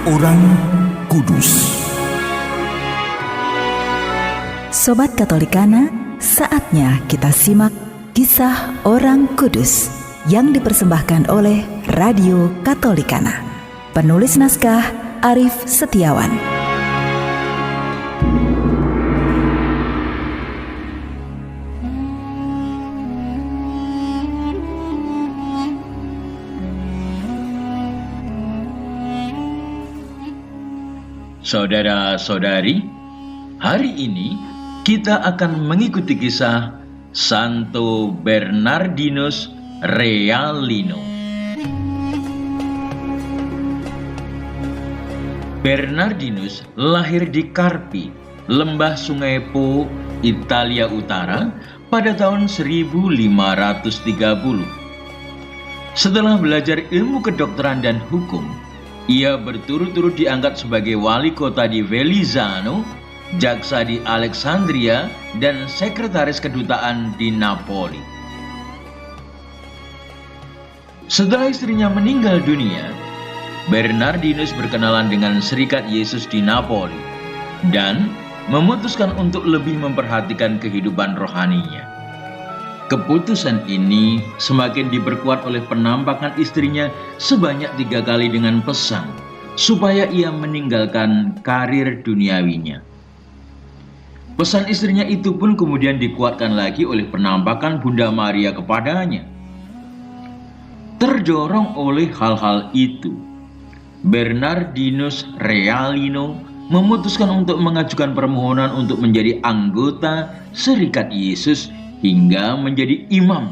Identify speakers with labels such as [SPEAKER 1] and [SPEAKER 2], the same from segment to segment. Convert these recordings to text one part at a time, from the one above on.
[SPEAKER 1] Orang Kudus.
[SPEAKER 2] Sobat Katolikana, saatnya kita simak kisah orang kudus yang dipersembahkan oleh Radio Katolikana. Penulis naskah Arif Setiawan.
[SPEAKER 3] Saudara-saudari, hari ini kita akan mengikuti kisah Santo Bernardinus Realino. Bernardinus lahir di Carpi, lembah Sungai Po, Italia Utara pada tahun 1530. Setelah belajar ilmu kedokteran dan hukum, ia berturut-turut diangkat sebagai wali kota di Velizzano, jaksa di Alexandria, dan sekretaris kedutaan di Napoli. Setelah istrinya meninggal dunia, Bernardinus berkenalan dengan Serikat Yesus di Napoli dan memutuskan untuk lebih memperhatikan kehidupan rohaninya. Keputusan ini semakin diperkuat oleh penampakan istrinya sebanyak 3 kali dengan pesan supaya ia meninggalkan karir duniawinya. Pesan istrinya itu pun kemudian dikuatkan lagi oleh penampakan Bunda Maria kepadanya. Terdorong oleh hal-hal itu, Bernardinus Realino memutuskan untuk mengajukan permohonan untuk menjadi anggota Serikat Yesus hingga menjadi imam.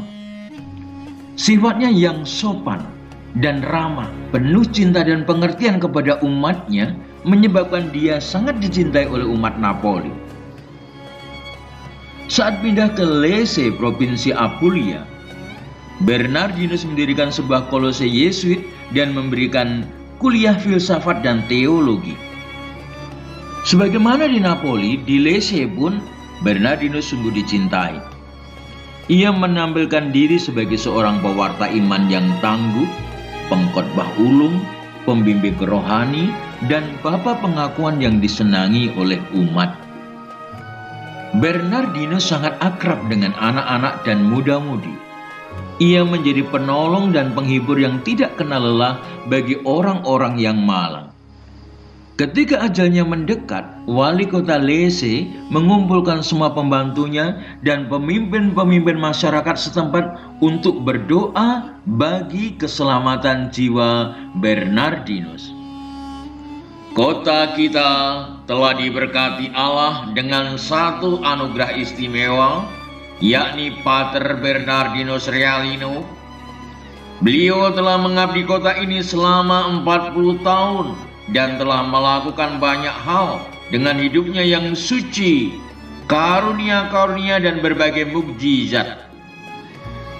[SPEAKER 3] Sifatnya yang sopan dan ramah, penuh cinta dan pengertian kepada umatnya menyebabkan dia sangat dicintai oleh umat Napoli. Saat pindah ke Lecce, provinsi Apulia, Bernardinus mendirikan sebuah kolose Yesuit dan memberikan kuliah filsafat dan teologi. Sebagaimana di Napoli, di Lecce pun Bernardinus sungguh dicintai. Ia menampilkan diri sebagai seorang pewarta iman yang tangguh, pengkhotbah ulung, pembimbing rohani, dan bapa pengakuan yang disenangi oleh umat. Bernardinus sangat akrab dengan anak-anak dan muda-mudi. Ia menjadi penolong dan penghibur yang tidak kenal lelah bagi orang-orang yang malang. Ketika ajalnya mendekat, wali kota Lecce mengumpulkan semua pembantunya dan pemimpin-pemimpin masyarakat setempat untuk berdoa bagi keselamatan jiwa Bernardinus. Kota kita telah diberkati Allah dengan satu anugerah istimewa, yakni Pater Bernardinus Realino. Beliau telah mengabdi kota ini selama 40 tahun dan telah melakukan banyak hal dengan hidupnya yang suci, karunia-karunia dan berbagai mukjizat.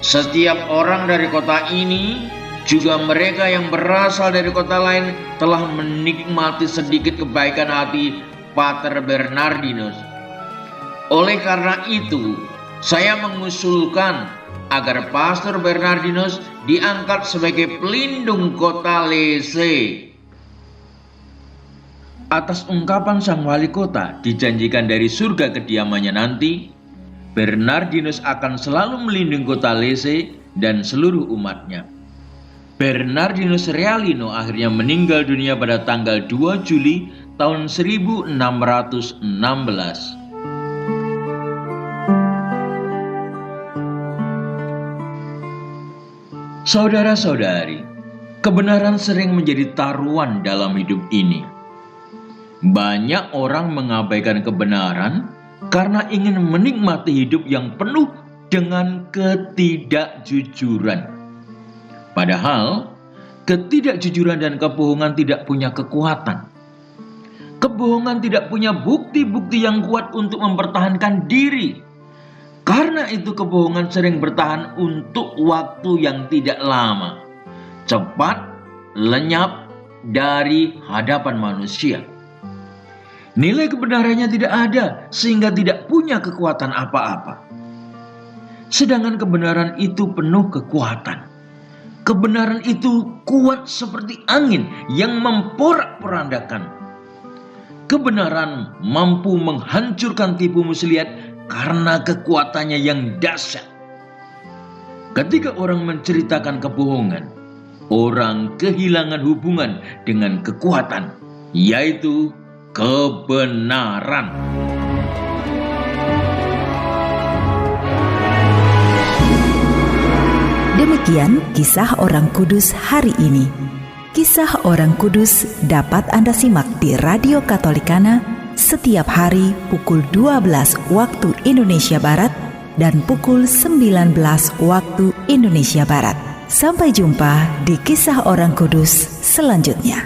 [SPEAKER 3] Setiap orang dari kota ini, juga mereka yang berasal dari kota lain, telah menikmati sedikit kebaikan hati Pater Bernardinus. Oleh karena itu, saya mengusulkan agar Pastor Bernardinus diangkat sebagai pelindung kota Lecce. Atas ungkapan sang wali kota dijanjikan dari surga kediamannya nanti, Bernardinus akan selalu melindungi kota Lecce dan seluruh umatnya. Bernardinus Realino akhirnya meninggal dunia pada tanggal 2 Juli tahun 1616. Saudara-saudari, kebenaran sering menjadi taruhan dalam hidup ini. Banyak orang mengabaikan kebenaran karena ingin menikmati hidup yang penuh dengan ketidakjujuran. Padahal, ketidakjujuran dan kebohongan tidak punya kekuatan. Kebohongan tidak punya bukti-bukti yang kuat untuk mempertahankan diri. Karena itu kebohongan sering bertahan untuk waktu yang tidak lama, cepat, lenyap dari hadapan manusia. Nilai kebenarannya tidak ada sehingga tidak punya kekuatan apa-apa. Sedangkan kebenaran itu penuh kekuatan. Kebenaran itu kuat seperti angin yang memporak-porandakan. Kebenaran mampu menghancurkan tipu muslihat karena kekuatannya yang dahsyat. Ketika orang menceritakan kebohongan, orang kehilangan hubungan dengan kekuatan, yaitu kebenaran.
[SPEAKER 2] Demikian kisah orang kudus hari ini. Kisah orang kudus dapat Anda simak di Radio Katolikana setiap hari pukul 12 waktu Indonesia Barat dan pukul 19 waktu Indonesia Barat. Sampai jumpa di kisah orang kudus selanjutnya.